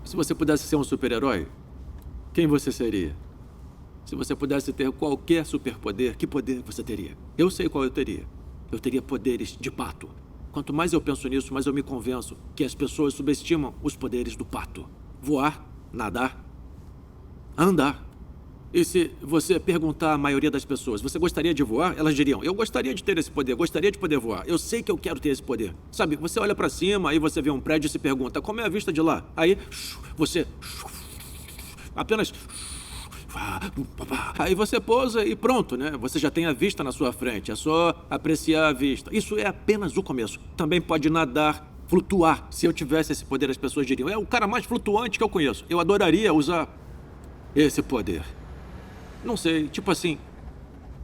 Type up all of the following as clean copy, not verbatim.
Se você pudesse ser um super-herói, quem você seria? Se você pudesse ter qualquer superpoder, que poder você teria? Eu sei qual eu teria. Eu teria poderes de pato. Quanto mais eu penso nisso, mais eu me convenço que as pessoas subestimam os poderes do pato. Voar, nadar, andar. E se você perguntar à maioria das pessoas, você gostaria de voar? Elas diriam, eu gostaria de ter esse poder, gostaria de poder voar. Eu sei que eu quero ter esse poder. Sabe, você olha pra cima, aí você vê um prédio e se pergunta, como é a vista de lá? Aí, você apenas... Aí você pousa e pronto, né? Você já tem a vista na sua frente, é só apreciar a vista. Isso é apenas o começo. Também pode nadar, flutuar. Se eu tivesse esse poder, as pessoas diriam, é o cara mais flutuante que eu conheço. Eu adoraria usar esse poder. Não sei, tipo assim...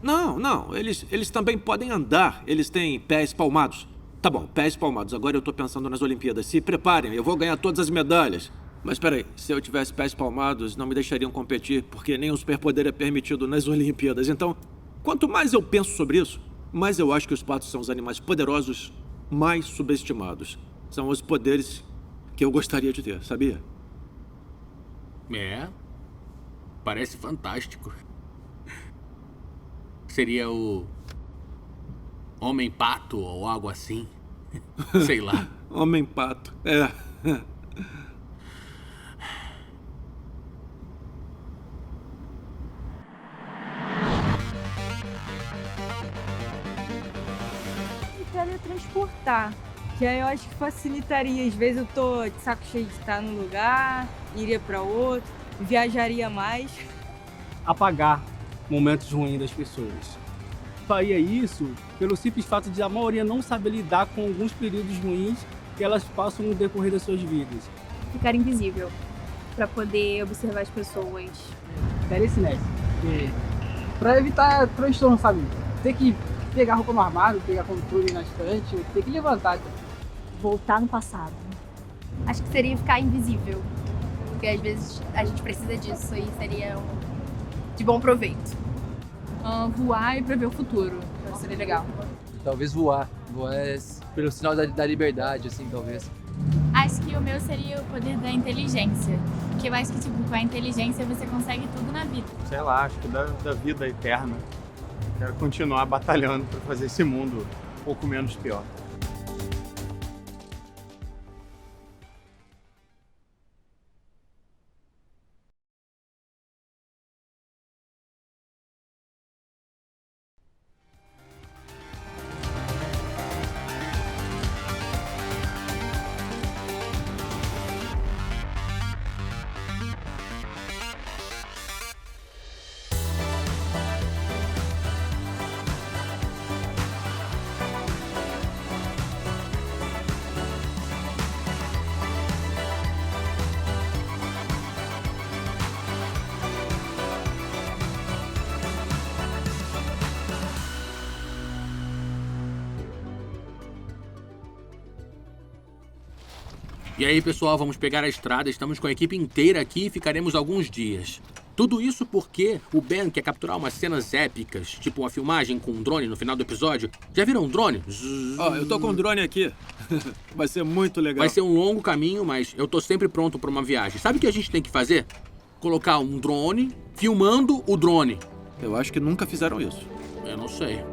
Não, eles também podem andar. Eles têm pés palmados. Tá bom, pés palmados. Agora eu tô pensando nas Olimpíadas. Se preparem, eu vou ganhar todas as medalhas. Mas peraí, se eu tivesse pés palmados, não me deixariam competir, porque nenhum superpoder é permitido nas Olimpíadas. Então, quanto mais eu penso sobre isso, mais eu acho que os patos são os animais poderosos mais subestimados. São os poderes que eu gostaria de ter, sabia? É, parece fantástico. Seria o Homem-Pato ou algo assim. Sei lá. Homem-pato, é. Me teletransportar. Que aí eu acho que facilitaria. Às vezes eu tô de saco cheio de estar num lugar, iria pra outro, viajaria mais. Apagar momentos ruins das pessoas. Faria isso pelo simples fato de a maioria não saber lidar com alguns períodos ruins que elas passam no decorrer das suas vidas. Ficar invisível, pra poder observar as pessoas. Daria esse nessa. Pra evitar transtorno, sabe? Ter que pegar roupa no armário, pegar controle na estante, ter que levantar. Voltar no passado. Acho que seria ficar invisível, porque às vezes a gente precisa disso e seria de bom proveito. Voar e prever o futuro, seria legal. Talvez voar. Voar é pelo sinal da liberdade, assim, talvez. Acho que o meu seria o poder da inteligência. Porque eu acho que, tipo, com a inteligência você consegue tudo na vida. Sei lá, acho que da vida eterna. Quero continuar batalhando para fazer esse mundo um pouco menos pior. E aí, pessoal, vamos pegar a estrada. Estamos com a equipe inteira aqui e ficaremos alguns dias. Tudo isso porque o Ben quer capturar umas cenas épicas, tipo uma filmagem com um drone no final do episódio. Já viram um drone? Ó, eu tô com um drone aqui. Vai ser muito legal. Vai ser um longo caminho, mas eu tô sempre pronto para uma viagem. Sabe o que a gente tem que fazer? Colocar um drone filmando o drone. Eu acho que nunca fizeram isso. Eu não sei.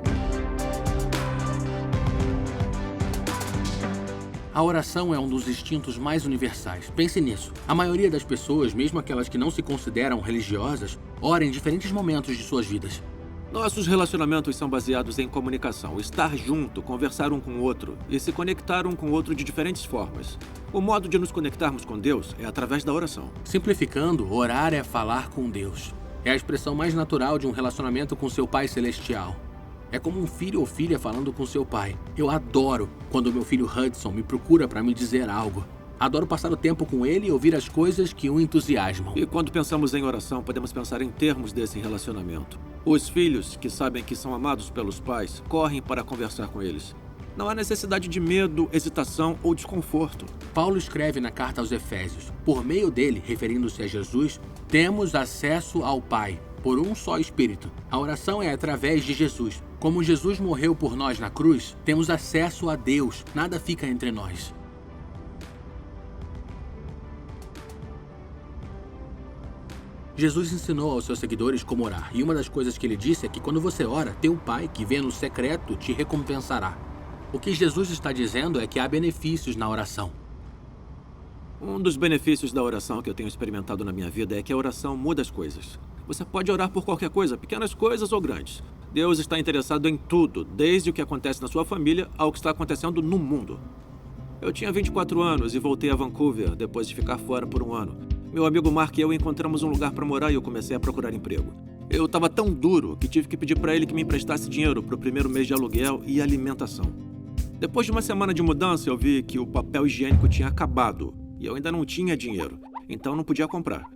A oração é um dos instintos mais universais. Pense nisso. A maioria das pessoas, mesmo aquelas que não se consideram religiosas, ora em diferentes momentos de suas vidas. Nossos relacionamentos são baseados em comunicação, estar junto, conversar um com o outro e se conectar um com o outro de diferentes formas. O modo de nos conectarmos com Deus é através da oração. Simplificando, orar é falar com Deus. É a expressão mais natural de um relacionamento com seu Pai Celestial. É como um filho ou filha falando com seu pai. Eu adoro quando meu filho Hudson me procura para me dizer algo. Adoro passar o tempo com ele e ouvir as coisas que o entusiasmam. E quando pensamos em oração, podemos pensar em termos desse relacionamento. Os filhos, que sabem que são amados pelos pais, correm para conversar com eles. Não há necessidade de medo, hesitação ou desconforto. Paulo escreve na carta aos Efésios: por meio dele, referindo-se a Jesus, temos acesso ao Pai, por um só Espírito. A oração é através de Jesus. Como Jesus morreu por nós na cruz, temos acesso a Deus. Nada fica entre nós. Jesus ensinou aos seus seguidores como orar, e uma das coisas que ele disse é que quando você ora, teu Pai, que vê no secreto, te recompensará. O que Jesus está dizendo é que há benefícios na oração. Um dos benefícios da oração que eu tenho experimentado na minha vida é que a oração muda as coisas. Você pode orar por qualquer coisa, pequenas coisas ou grandes. Deus está interessado em tudo, desde o que acontece na sua família ao que está acontecendo no mundo. Eu tinha 24 anos e voltei a Vancouver depois de ficar fora por um ano. Meu amigo Mark e eu encontramos um lugar para morar e eu comecei a procurar emprego. Eu estava tão duro que tive que pedir para ele que me emprestasse dinheiro para o primeiro mês de aluguel e alimentação. Depois de uma semana de mudança, eu vi que o papel higiênico tinha acabado e eu ainda não tinha dinheiro, então não podia comprar.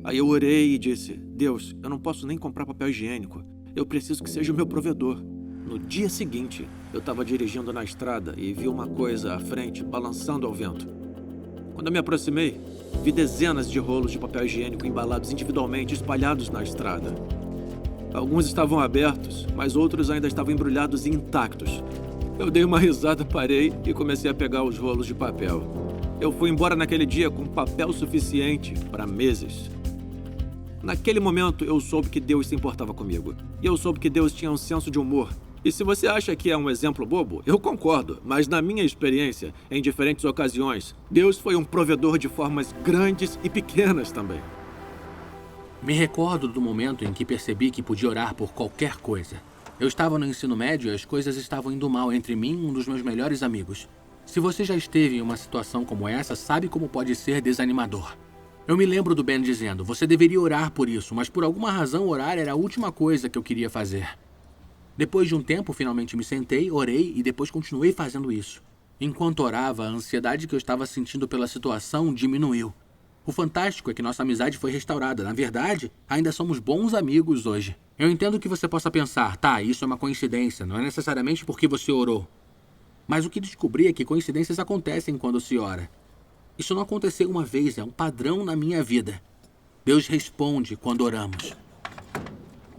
Aí eu orei e disse: Deus, eu não posso nem comprar papel higiênico. Eu preciso que seja o meu provedor. No dia seguinte, eu estava dirigindo na estrada e vi uma coisa à frente balançando ao vento. Quando eu me aproximei, vi dezenas de rolos de papel higiênico embalados individualmente espalhados na estrada. Alguns estavam abertos, mas outros ainda estavam embrulhados e intactos. Eu dei uma risada, parei e comecei a pegar os rolos de papel. Eu fui embora naquele dia com papel suficiente para meses. Naquele momento, eu soube que Deus se importava comigo. E eu soube que Deus tinha um senso de humor. E se você acha que é um exemplo bobo, eu concordo. Mas na minha experiência, em diferentes ocasiões, Deus foi um provedor de formas grandes e pequenas também. Me recordo do momento em que percebi que podia orar por qualquer coisa. Eu estava no ensino médio e as coisas estavam indo mal entre mim e um dos meus melhores amigos. Se você já esteve em uma situação como essa, sabe como pode ser desanimador. Eu me lembro do Ben dizendo: você deveria orar por isso, mas por alguma razão orar era a última coisa que eu queria fazer. Depois de um tempo, finalmente me sentei, orei e depois continuei fazendo isso. Enquanto orava, a ansiedade que eu estava sentindo pela situação diminuiu. O fantástico é que nossa amizade foi restaurada. Na verdade, ainda somos bons amigos hoje. Eu entendo que você possa pensar: tá, isso é uma coincidência, não é necessariamente porque você orou. Mas o que descobri é que coincidências acontecem quando se ora. Isso não aconteceu uma vez, é um padrão na minha vida. Deus responde quando oramos.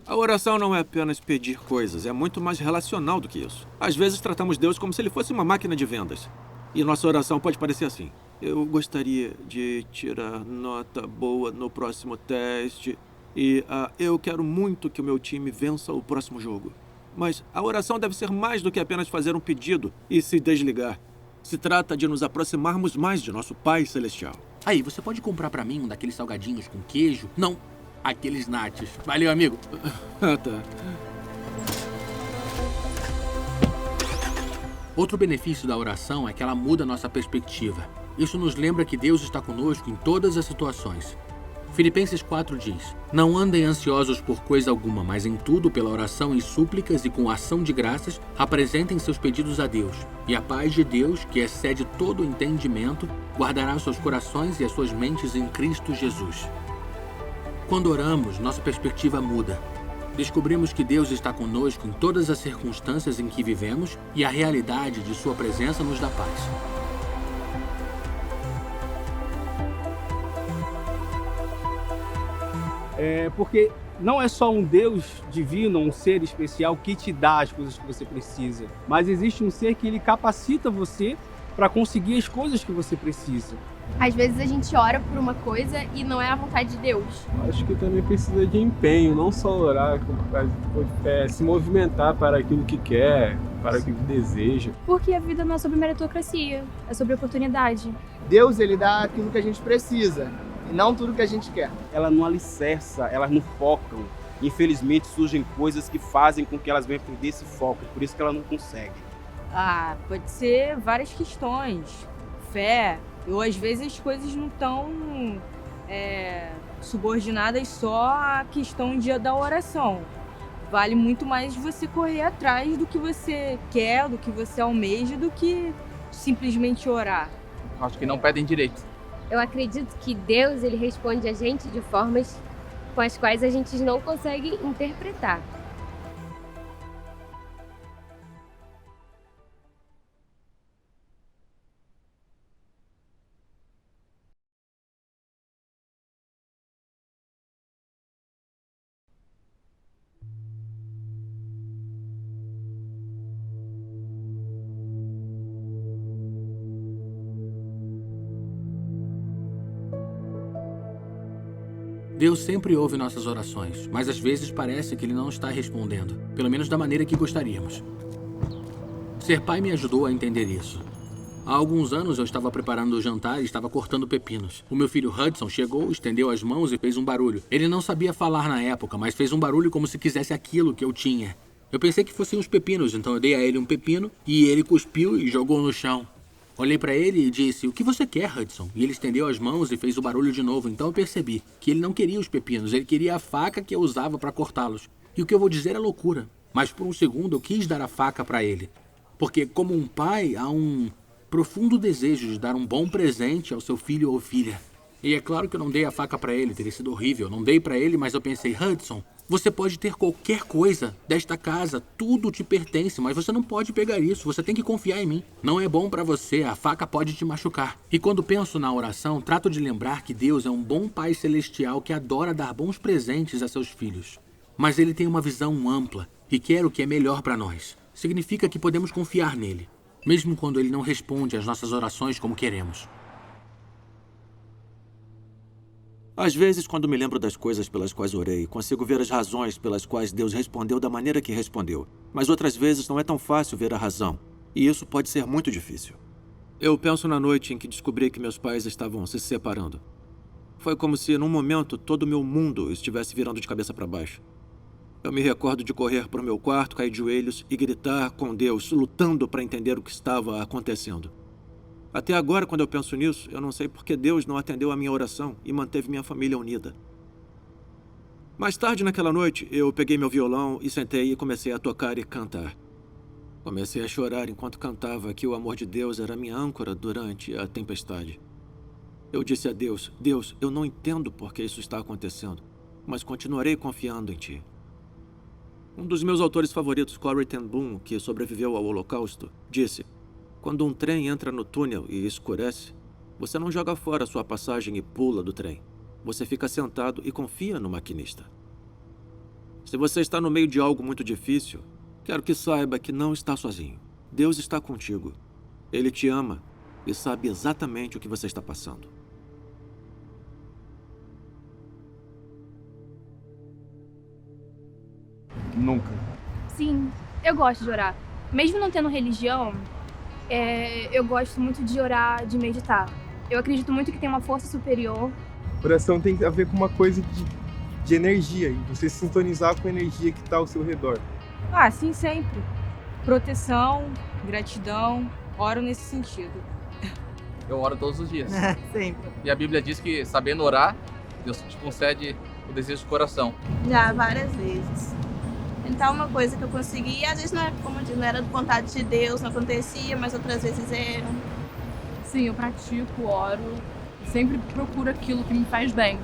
A oração não é apenas pedir coisas, é muito mais relacional do que isso. Às vezes tratamos Deus como se ele fosse uma máquina de vendas. E nossa oração pode parecer assim: eu gostaria de tirar nota boa no próximo teste e eu quero muito que o meu time vença o próximo jogo. Mas a oração deve ser mais do que apenas fazer um pedido e se desligar. Se trata de nos aproximarmos mais de nosso Pai Celestial. Aí, você pode comprar pra mim um daqueles salgadinhos com queijo? Não, aqueles nachos. Valeu, amigo. Tá. Outro benefício da oração é que ela muda nossa perspectiva. Isso nos lembra que Deus está conosco em todas as situações. Filipenses 4 diz: não andem ansiosos por coisa alguma, mas em tudo, pela oração e súplicas e com ação de graças, apresentem seus pedidos a Deus. E a paz de Deus, que excede todo o entendimento, guardará seus corações e as suas mentes em Cristo Jesus. Quando oramos, nossa perspectiva muda. Descobrimos que Deus está conosco em todas as circunstâncias em que vivemos e a realidade de sua presença nos dá paz. Porque não é só um Deus divino, um ser especial que te dá as coisas que você precisa, mas existe um ser que ele capacita você para conseguir as coisas que você precisa. Às vezes a gente ora por uma coisa e não é a vontade de Deus. Acho que também precisa de empenho, não só orar, se movimentar para aquilo que quer, para aquilo que deseja. Porque a vida não é sobre meritocracia, é sobre oportunidade. Deus, ele dá aquilo que a gente precisa e não tudo que a gente quer. Elas não alicerçam, elas não focam. Infelizmente surgem coisas que fazem com que elas venham perder esse foco, por isso que elas não conseguem. Pode ser várias questões. Fé, ou às vezes as coisas não estão subordinadas só à questão da oração. Vale muito mais você correr atrás do que você quer, do que você almeja, do que simplesmente orar. Acho que não pedem direito. Eu acredito que Deus, ele responde a gente de formas com as quais a gente não consegue interpretar. Deus sempre ouve nossas orações, mas às vezes parece que Ele não está respondendo, pelo menos da maneira que gostaríamos. Ser pai me ajudou a entender isso. Há alguns anos eu estava preparando o jantar e estava cortando pepinos. O meu filho Hudson chegou, estendeu as mãos e fez um barulho. Ele não sabia falar na época, mas fez um barulho como se quisesse aquilo que eu tinha. Eu pensei que fossem os pepinos, então eu dei a ele um pepino e ele cuspiu e jogou no chão. Olhei para ele e disse, "O que você quer, Hudson?" E ele estendeu as mãos e fez o barulho de novo, então eu percebi que ele não queria os pepinos, ele queria a faca que eu usava para cortá-los. E o que eu vou dizer é loucura. Mas por um segundo eu quis dar a faca para ele. Porque como um pai, há um profundo desejo de dar um bom presente ao seu filho ou filha. E é claro que eu não dei a faca para ele, teria sido horrível. Não dei para ele, mas eu pensei, Hudson, você pode ter qualquer coisa desta casa, tudo te pertence, mas você não pode pegar isso, você tem que confiar em mim. Não é bom para você, a faca pode te machucar. E quando penso na oração, trato de lembrar que Deus é um bom pai celestial que adora dar bons presentes a seus filhos. Mas ele tem uma visão ampla e quer o que é melhor para nós. Significa que podemos confiar nele, mesmo quando ele não responde às nossas orações como queremos. Às vezes, quando me lembro das coisas pelas quais orei, consigo ver as razões pelas quais Deus respondeu da maneira que respondeu. Mas outras vezes não é tão fácil ver a razão, e isso pode ser muito difícil. Eu penso na noite em que descobri que meus pais estavam se separando. Foi como se, num momento, todo o meu mundo estivesse virando de cabeça para baixo. Eu me recordo de correr para o meu quarto, cair de joelhos e gritar com Deus, lutando para entender o que estava acontecendo. Até agora, quando eu penso nisso, eu não sei por que Deus não atendeu a minha oração e manteve minha família unida. Mais tarde naquela noite, eu peguei meu violão e sentei e comecei a tocar e cantar. Comecei a chorar enquanto cantava que o amor de Deus era minha âncora durante a tempestade. Eu disse a Deus, Deus, eu não entendo por que isso está acontecendo, mas continuarei confiando em Ti. Um dos meus autores favoritos, Corrie ten Boom, que sobreviveu ao Holocausto, disse, quando um trem entra no túnel e escurece, você não joga fora sua passagem e pula do trem. Você fica sentado e confia no maquinista. Se você está no meio de algo muito difícil, quero que saiba que não está sozinho. Deus está contigo. Ele te ama e sabe exatamente o que você está passando. Nunca. Sim, eu gosto de orar. Mesmo não tendo religião, eu gosto muito de orar, de meditar. Eu acredito muito que tem uma força superior. Oração tem a ver com uma coisa de energia, e você se sintonizar com a energia que está ao seu redor. Ah, sim, sempre. Proteção, gratidão, oro nesse sentido. Eu oro todos os dias. Sempre. E a Bíblia diz que, sabendo orar, Deus te concede o desejo do coração. Já, várias vezes. Então, uma coisa que eu consegui, e às vezes não é, como eu digo, não era vontade de Deus, não acontecia, mas outras vezes eram. Sim, eu pratico, oro, sempre procuro aquilo que me faz bem.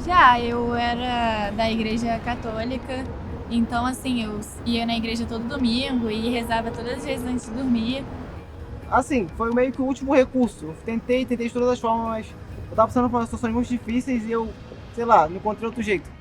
Já, eu era da igreja católica, então assim, eu ia na igreja todo domingo e rezava todas as vezes antes de dormir. Assim, foi meio que o último recurso. Eu tentei de todas as formas, mas eu tava passando por situações muito difíceis e eu, sei lá, não encontrei outro jeito.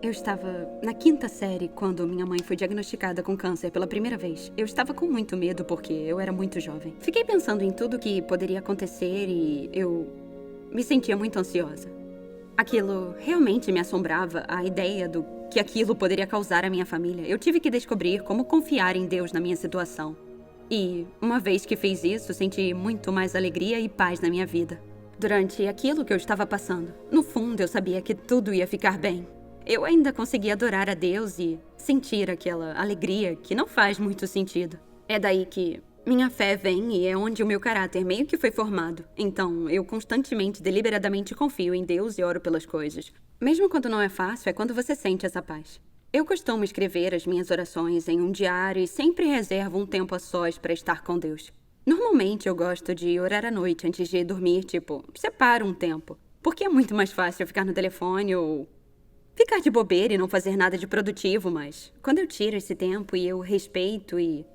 Eu estava na 5ª série quando minha mãe foi diagnosticada com câncer pela primeira vez. Eu estava com muito medo porque eu era muito jovem. Fiquei pensando em tudo que poderia acontecer e eu me sentia muito ansiosa. Aquilo realmente me assombrava, a ideia do que aquilo poderia causar à minha família. Eu tive que descobrir como confiar em Deus na minha situação. E, uma vez que fiz isso, senti muito mais alegria e paz na minha vida. Durante aquilo que eu estava passando, no fundo eu sabia que tudo ia ficar bem. Eu ainda conseguia adorar a Deus e sentir aquela alegria que não faz muito sentido. É daí que minha fé vem e é onde o meu caráter meio que foi formado. Então, eu constantemente, deliberadamente confio em Deus e oro pelas coisas. Mesmo quando não é fácil, é quando você sente essa paz. Eu costumo escrever as minhas orações em um diário e sempre reservo um tempo a sós para estar com Deus. Normalmente, eu gosto de orar à noite antes de dormir, separo um tempo. Porque é muito mais fácil ficar no telefone ou ficar de bobeira e não fazer nada de produtivo, mas quando eu tiro esse tempo e eu respeito e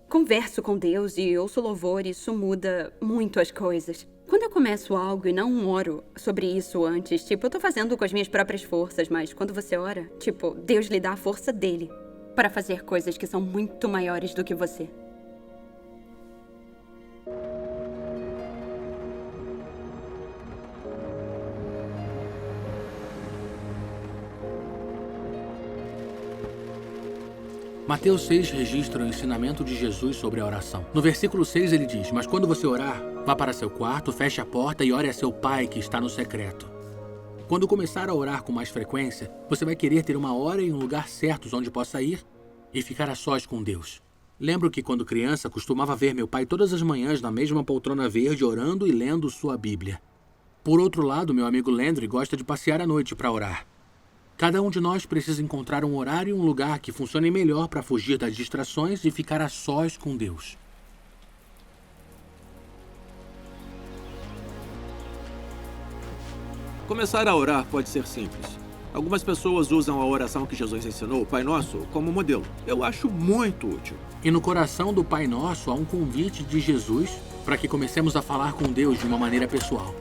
converso com Deus e ouço louvor, isso muda muito as coisas. Quando eu começo algo e não oro sobre isso antes, tipo, eu tô fazendo com as minhas próprias forças, mas quando você ora, tipo, Deus lhe dá a força dele para fazer coisas que são muito maiores do que você. Mateus 6 registra o ensinamento de Jesus sobre a oração. No versículo 6 ele diz: "Mas quando você orar, vá para seu quarto, feche a porta e ore a seu pai que está no secreto." Quando começar a orar com mais frequência, você vai querer ter uma hora e um lugar certos onde possa ir e ficar a sós com Deus. Lembro que quando criança costumava ver meu pai todas as manhãs na mesma poltrona verde orando e lendo sua Bíblia. Por outro lado, meu amigo Landry gosta de passear à noite para orar. Cada um de nós precisa encontrar um horário e um lugar que funcione melhor para fugir das distrações e ficar a sós com Deus. Começar a orar pode ser simples. Algumas pessoas usam a oração que Jesus ensinou, o Pai Nosso, como modelo. Eu acho muito útil. E no coração do Pai Nosso há um convite de Jesus para que comecemos a falar com Deus de uma maneira pessoal.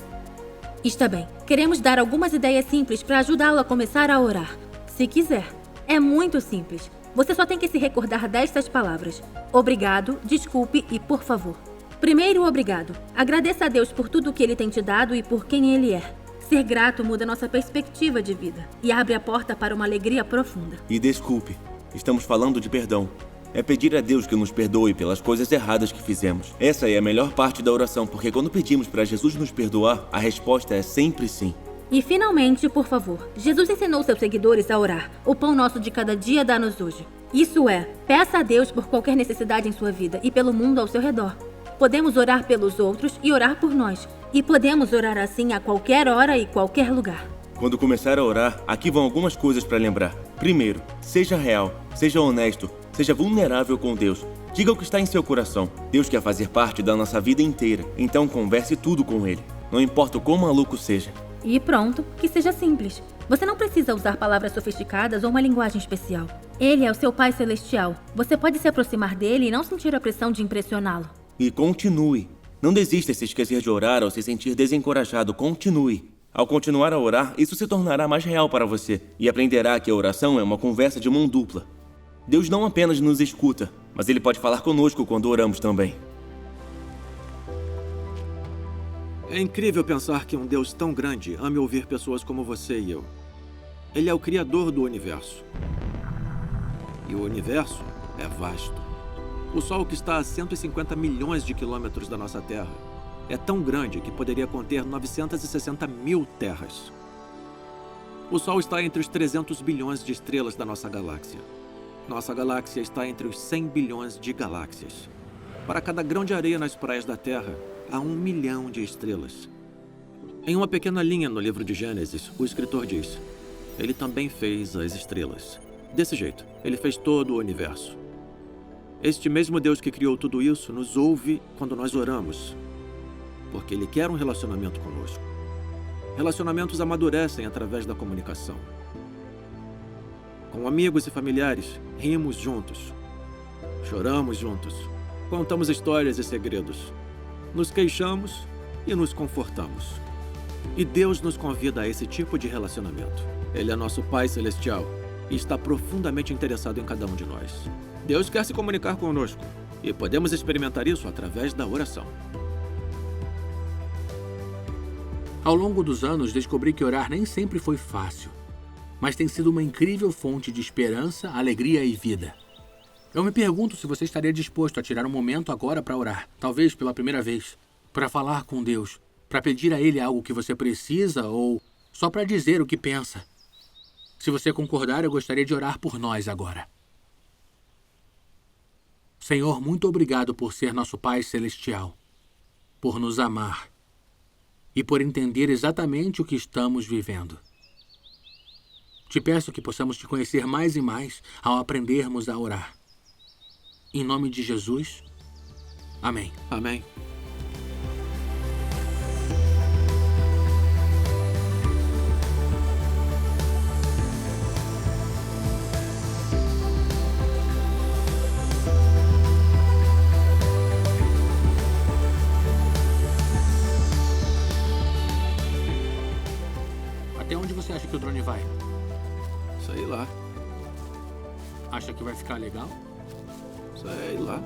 Está bem. Queremos dar algumas ideias simples para ajudá-lo a começar a orar. Se quiser. É muito simples. Você só tem que se recordar destas palavras: obrigado, desculpe e por favor. Primeiro, obrigado. Agradeça a Deus por tudo que Ele tem te dado e por quem Ele é. Ser grato muda nossa perspectiva de vida e abre a porta para uma alegria profunda. E desculpe. Estamos falando de perdão. É pedir a Deus que nos perdoe pelas coisas erradas que fizemos. Essa é a melhor parte da oração, porque quando pedimos para Jesus nos perdoar, a resposta é sempre sim. E finalmente, por favor, Jesus ensinou seus seguidores a orar. O pão nosso de cada dia dá-nos hoje. Isso é, peça a Deus por qualquer necessidade em sua vida e pelo mundo ao seu redor. Podemos orar pelos outros e orar por nós. E podemos orar assim a qualquer hora e qualquer lugar. Quando começar a orar, aqui vão algumas coisas para lembrar. Primeiro, seja real, seja honesto, seja vulnerável com Deus. Diga o que está em seu coração. Deus quer fazer parte da nossa vida inteira, então converse tudo com Ele. Não importa o quão maluco seja. E pronto, que seja simples. Você não precisa usar palavras sofisticadas ou uma linguagem especial. Ele é o seu Pai Celestial. Você pode se aproximar dele e não sentir a pressão de impressioná-lo. E continue. Não desista se esquecer de orar ou se sentir desencorajado. Continue. Ao continuar a orar, isso se tornará mais real para você e aprenderá que a oração é uma conversa de mão dupla. Deus não apenas nos escuta, mas Ele pode falar conosco quando oramos também. É incrível pensar que um Deus tão grande ame ouvir pessoas como você e eu. Ele é o Criador do universo. E o universo é vasto. O Sol, que está a 150 milhões de quilômetros da nossa Terra, é tão grande que poderia conter 960 mil terras. O Sol está entre os 300 bilhões de estrelas da nossa galáxia. Nossa galáxia está entre os 100 bilhões de galáxias. Para cada grão de areia nas praias da Terra, há 1 milhão de estrelas. Em uma pequena linha no livro de Gênesis, o escritor diz: Ele também fez as estrelas. Desse jeito, Ele fez todo o universo. Este mesmo Deus que criou tudo isso nos ouve quando nós oramos, porque Ele quer um relacionamento conosco. Relacionamentos amadurecem através da comunicação. Com amigos e familiares, rimos juntos, choramos juntos, contamos histórias e segredos, nos queixamos e nos confortamos. E Deus nos convida a esse tipo de relacionamento. Ele é nosso Pai Celestial e está profundamente interessado em cada um de nós. Deus quer se comunicar conosco e podemos experimentar isso através da oração. Ao longo dos anos, descobri que orar nem sempre foi fácil, mas tem sido uma incrível fonte de esperança, alegria e vida. Eu me pergunto se você estaria disposto a tirar um momento agora para orar, talvez pela primeira vez, para falar com Deus, para pedir a Ele algo que você precisa ou só para dizer o que pensa. Se você concordar, eu gostaria de orar por nós agora. Senhor, muito obrigado por ser nosso Pai Celestial, por nos amar e por entender exatamente o que estamos vivendo. Te peço que possamos te conhecer mais e mais ao aprendermos a orar. Em nome de Jesus, amém. Amém. acha que o drone vai? Sei lá. Acha que vai ficar legal? Sei lá.